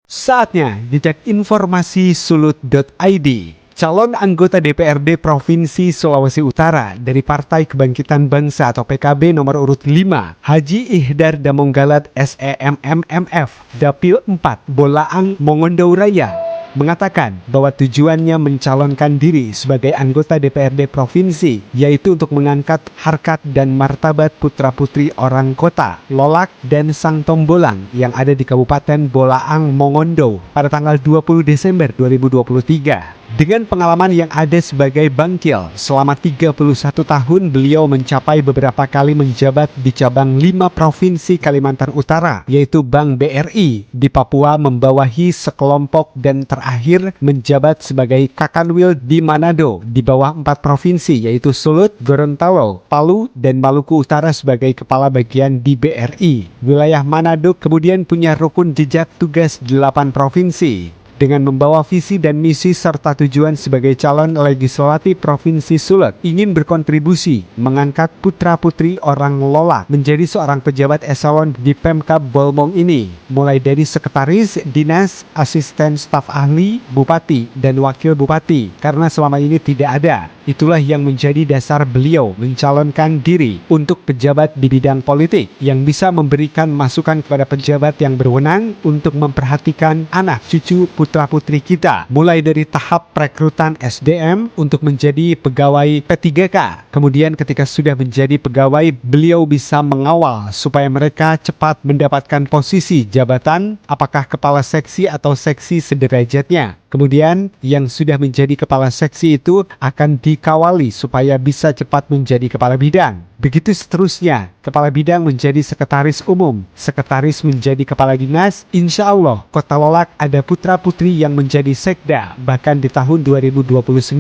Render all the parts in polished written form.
Saatnya dicek informasi sulut.id. Calon anggota DPRD Provinsi Sulawesi Utara dari Partai Kebangkitan Bangsa atau PKB nomor urut 5, Haji Ihdar Damonggalat SEMMMF, Dapil 4, Bolaang, Mongondo Raya, mengatakan bahwa tujuannya mencalonkan diri sebagai anggota DPRD Provinsi, yaitu untuk mengangkat harkat dan martabat putra-putri orang kota, Lolak dan Sang Tombolang yang ada di Kabupaten Bolaang, Mongondo pada tanggal 20 Desember 2023. Dengan pengalaman yang ada sebagai bangkil, selama 31 tahun beliau mencapai beberapa kali menjabat di cabang 5 provinsi Kalimantan Utara, yaitu Bank BRI di Papua membawahi sekelompok dan terakhir menjabat sebagai Kakanwil di Manado di bawah 4 provinsi yaitu Sulut, Gorontalo, Palu, dan Maluku Utara sebagai kepala bagian di BRI. Wilayah Manado kemudian punya rukun jejak tugas 8 provinsi. Dengan membawa visi dan misi serta tujuan sebagai calon legislatif Provinsi Sulut, ingin berkontribusi mengangkat putra-putri orang Lolak menjadi seorang pejabat eselon di Pemkab Bolmong ini, mulai dari sekretaris, dinas, asisten staf ahli, bupati, dan wakil bupati, karena selama ini tidak ada. Itulah yang menjadi dasar beliau mencalonkan diri untuk pejabat di bidang politik yang bisa memberikan masukan kepada pejabat yang berwenang untuk memperhatikan anak cucu putra-putri kita, mulai dari tahap perekrutan SDM untuk menjadi pegawai P3K. Kemudian ketika sudah menjadi pegawai, beliau bisa mengawal supaya mereka cepat mendapatkan posisi jabatan, apakah kepala seksi atau seksi sederajatnya. Kemudian yang sudah menjadi kepala seksi itu akan dikawali supaya bisa cepat menjadi kepala bidang. Begitu seterusnya, kepala bidang menjadi sekretaris umum, sekretaris menjadi kepala dinas. Insya Allah, Kota Lolak ada putra-putri yang menjadi sekda, bahkan di tahun 2029.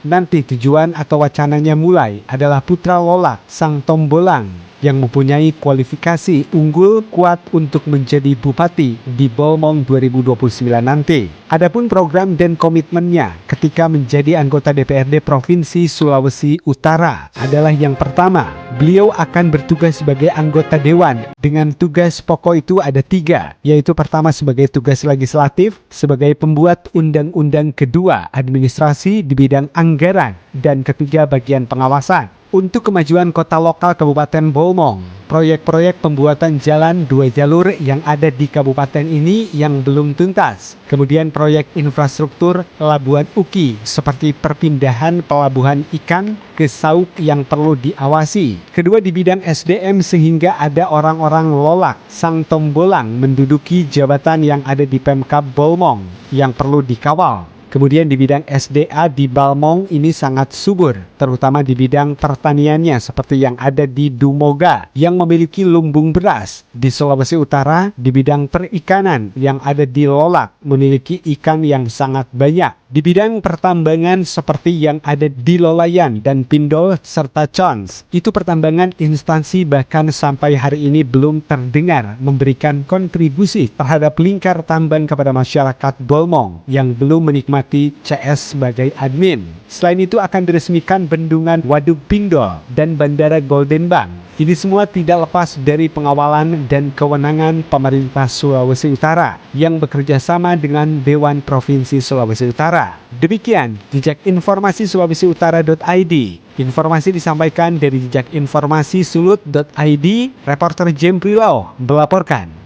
Nanti tujuan atau wacananya mulai adalah putra Lolak, Sang Tombolang, yang mempunyai kualifikasi unggul kuat untuk menjadi bupati di Bolmong 2029 nanti. Adapun program dan komitmennya ketika menjadi anggota DPRD Provinsi Sulawesi Utara adalah yang pertama, beliau akan bertugas sebagai anggota dewan dengan tugas pokok itu ada 3, yaitu pertama sebagai tugas legislatif, sebagai pembuat undang-undang, kedua administrasi di bidang anggaran, dan ketiga bagian pengawasan. Untuk kemajuan kota lokal Kabupaten Bolmong, proyek-proyek pembuatan jalan 2 jalur yang ada di kabupaten ini yang belum tuntas. Kemudian proyek infrastruktur pelabuhan Uki seperti perpindahan pelabuhan ikan ke Sauk yang perlu diawasi. Kedua di bidang SDM sehingga ada orang-orang Lolak, Sang Tombolang menduduki jabatan yang ada di Pemkab Bolmong yang perlu dikawal. Kemudian di bidang SDA di Balmong ini sangat subur, terutama di bidang pertaniannya seperti yang ada di Dumoga yang memiliki lumbung beras. Di Sulawesi Utara di bidang perikanan yang ada di Lolak memiliki ikan yang sangat banyak. Di bidang pertambangan seperti yang ada di Lolayan dan Pindol serta Cons, itu pertambangan instansi bahkan sampai hari ini belum terdengar memberikan kontribusi terhadap lingkar tambang kepada masyarakat Bolmong yang belum menikmati CS sebagai admin. Selain itu akan diresmikan bendungan Waduk Pindol dan Bandara Golden Bank. Ini semua tidak lepas dari pengawalan dan kewenangan pemerintah Sulawesi Utara yang bekerja sama dengan Dewan Provinsi Sulawesi Utara. Demikian jejak informasi sulawesiutara.id. Informasi disampaikan dari jejak informasi sulut.id. Reporter Jemprilau melaporkan.